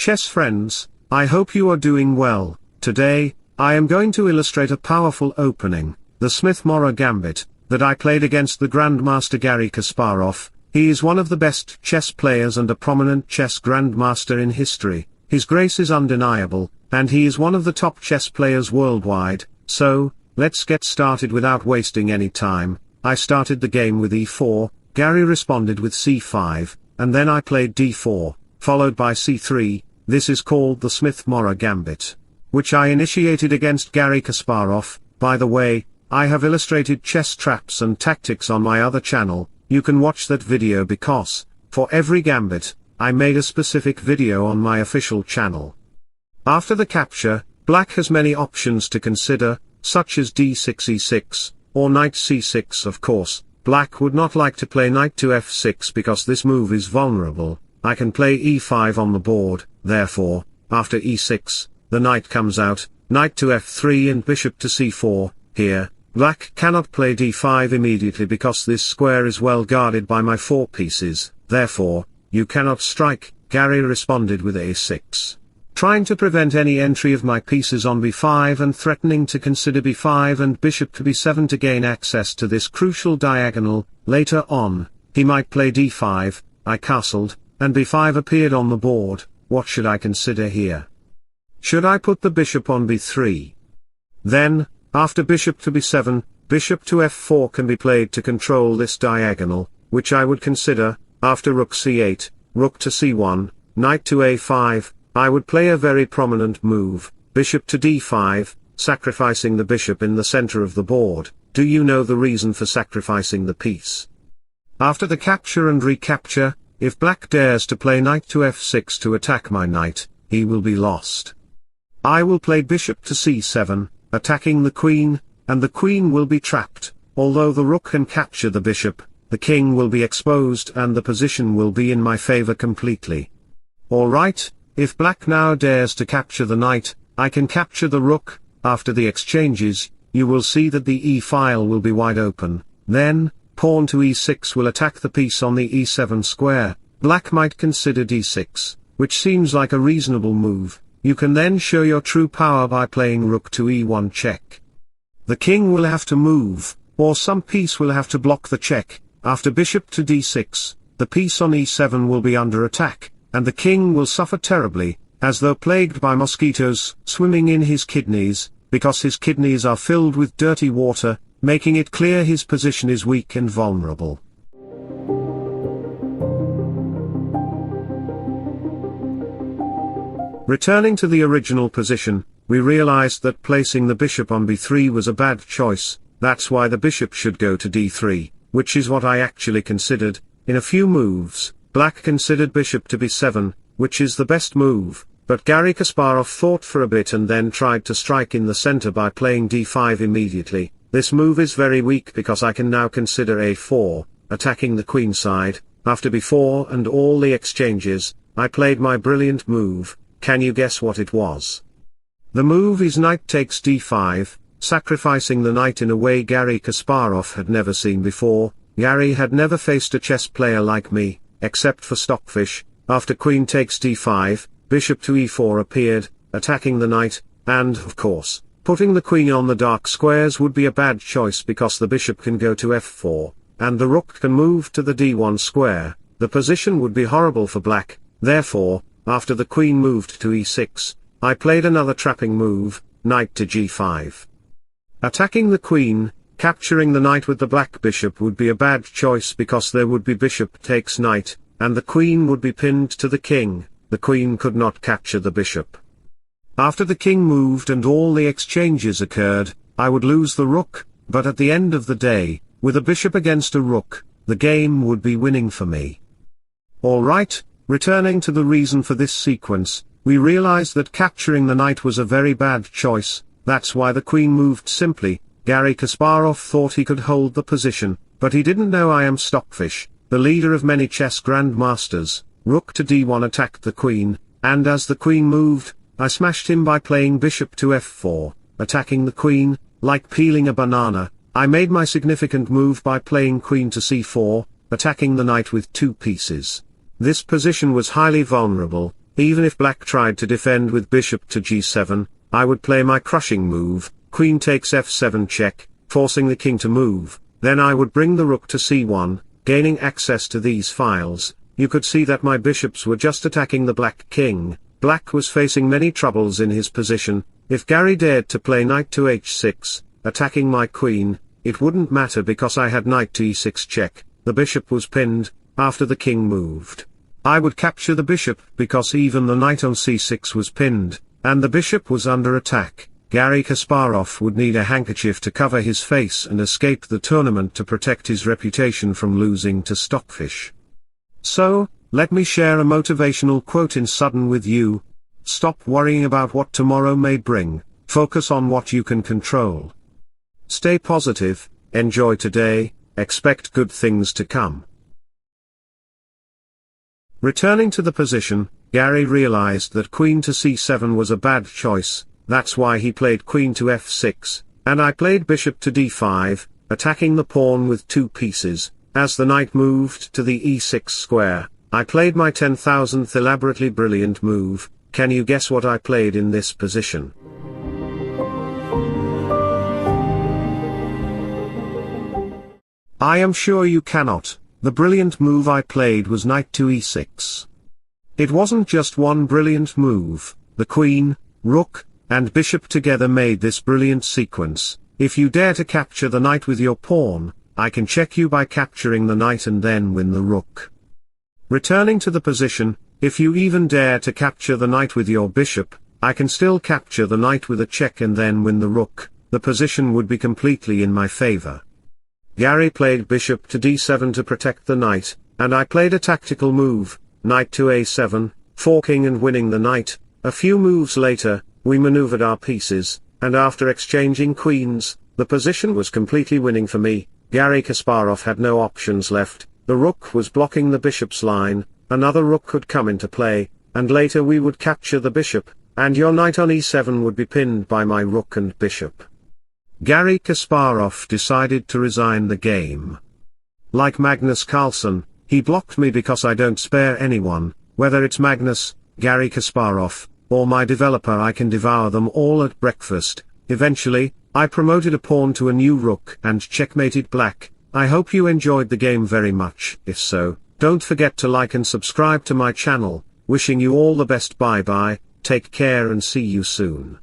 Chess friends, I hope you are doing well. Today, I am going to illustrate a powerful opening, the Smith-Morra Gambit, that I played against the Grandmaster Garry Kasparov. He is one of the best chess players and a prominent chess grandmaster in history. His grace is undeniable, and he is one of the top chess players worldwide. So, let's get started without wasting any time. I started the game with e4, Garry responded with c5, and then I played d4, followed by c3. This is called the Smith-Morra Gambit, which I initiated against Garry Kasparov. By the way, I have illustrated chess traps and tactics on my other channel. You can watch that video because, for every gambit, I made a specific video on my official channel. After the capture, black has many options to consider, such as d6 e6, or knight c6. Of course, black would not like to play knight to f6 because this move is vulnerable. I can play e5 on the board, therefore, after e6, the knight comes out, knight to f3 and bishop to c4. Here, black cannot play d5 immediately because this square is well guarded by my 4 pieces, therefore, you cannot strike. Garry responded with a6. Trying to prevent any entry of my pieces on b5 and threatening to consider b5 and bishop to b7 to gain access to this crucial diagonal. Later on, he might play d5, I castled, and b5 appeared on the board. What should I consider here? Should I put the bishop on b3? Then, after bishop to b7, bishop to f4 can be played to control this diagonal, which I would consider. After rook c8, rook to c1, knight to a5, I would play a very prominent move, bishop to d5, sacrificing the bishop in the center of the board. Do you know the reason for sacrificing the piece? After the capture and recapture, if black dares to play knight to f6 to attack my knight, he will be lost. I will play bishop to c7, attacking the queen, and the queen will be trapped. Although the rook can capture the bishop, the king will be exposed and the position will be in my favor completely. Alright, if black now dares to capture the knight, I can capture the rook. After the exchanges, you will see that the e-file will be wide open. Then, pawn to e6 will attack the piece on the e7 square. Black might consider d6, which seems like a reasonable move. You can then show your true power by playing rook to e1 check. The king will have to move, or some piece will have to block the check. After bishop to d6, the piece on e7 will be under attack, and the king will suffer terribly, as though plagued by mosquitoes swimming in his kidneys, because his kidneys are filled with dirty water, making it clear his position is weak and vulnerable. Returning to the original position, we realized that placing the bishop on b3 was a bad choice. That's why the bishop should go to d3, which is what I actually considered. In a few moves, black considered bishop to b7, which is the best move, but Garry Kasparov thought for a bit and then tried to strike in the center by playing d5 immediately. This move is very weak because I can now consider a4, attacking the queen side. After b4 and all the exchanges, I played my brilliant move. Can you guess what it was? The move is knight takes d5, sacrificing the knight in a way Garry Kasparov had never seen before. Garry had never faced a chess player like me, except for Stockfish. After queen takes d5, bishop to e4 appeared, attacking the knight, and, of course, putting the queen on the dark squares would be a bad choice because the bishop can go to f4, and the rook can move to the d1 square. The position would be horrible for black. Therefore, after the queen moved to e6, I played another trapping move, knight to g5. Attacking the queen, capturing the knight with the black bishop would be a bad choice because there would be bishop takes knight, and the queen would be pinned to the king. The queen could not capture the bishop. After the king moved and all the exchanges occurred, I would lose the rook, but at the end of the day, with a bishop against a rook, the game would be winning for me. Alright, returning to the reason for this sequence, we realized that capturing the knight was a very bad choice. That's why the queen moved simply. Garry Kasparov thought he could hold the position, but he didn't know I am Stockfish, the leader of many chess grandmasters. Rook to d1 attacked the queen, and as the queen moved, I smashed him by playing bishop to f4, attacking the queen. Like peeling a banana, I made my significant move by playing queen to c4, attacking the knight with 2 pieces. This position was highly vulnerable, even if black tried to defend with bishop to g7, I would play my crushing move, queen takes f7 check, forcing the king to move, then I would bring the rook to c1, gaining access to these files. You could see that my bishops were just attacking the black king. Black was facing many troubles in his position. If Garry dared to play knight to h6, attacking my queen, it wouldn't matter because I had knight to e6 check, the bishop was pinned, after the king moved. I would capture the bishop because even the knight on c6 was pinned, and the bishop was under attack. Garry Kasparov would need a handkerchief to cover his face and escape the tournament to protect his reputation from losing to Stockfish. So, let me share a motivational quote in sudden with you. Stop worrying about what tomorrow may bring, focus on what you can control. Stay positive, enjoy today, expect good things to come. Returning to the position, Garry realized that queen to c7 was a bad choice, that's why he played queen to f6, and I played bishop to d5, attacking the pawn with 2 pieces. As the knight moved to the e6 square, I played my 10,000th elaborately brilliant move. Can you guess what I played in this position? I am sure you cannot. The brilliant move I played was knight to e6. It wasn't just one brilliant move, the queen, rook, and bishop together made this brilliant sequence. If you dare to capture the knight with your pawn, I can check you by capturing the knight and then win the rook. Returning to the position, if you even dare to capture the knight with your bishop, I can still capture the knight with a check and then win the rook. The position would be completely in my favor. Garry played bishop to d7 to protect the knight, and I played a tactical move, knight to a7, forking and winning the knight. A few moves later, we maneuvered our pieces, and after exchanging queens, the position was completely winning for me. Garry Kasparov had no options left, the rook was blocking the bishop's line, another rook could come into play, and later we would capture the bishop, and your knight on e7 would be pinned by my rook and bishop. Garry Kasparov decided to resign the game. Like Magnus Carlsen, he blocked me because I don't spare anyone, whether it's Magnus, Garry Kasparov, or my developer. I can devour them all at breakfast. Eventually, I promoted a pawn to a new rook and checkmated black. I hope you enjoyed the game very much. If so, don't forget to like and subscribe to my channel. Wishing you all the best. Bye bye, take care and see you soon.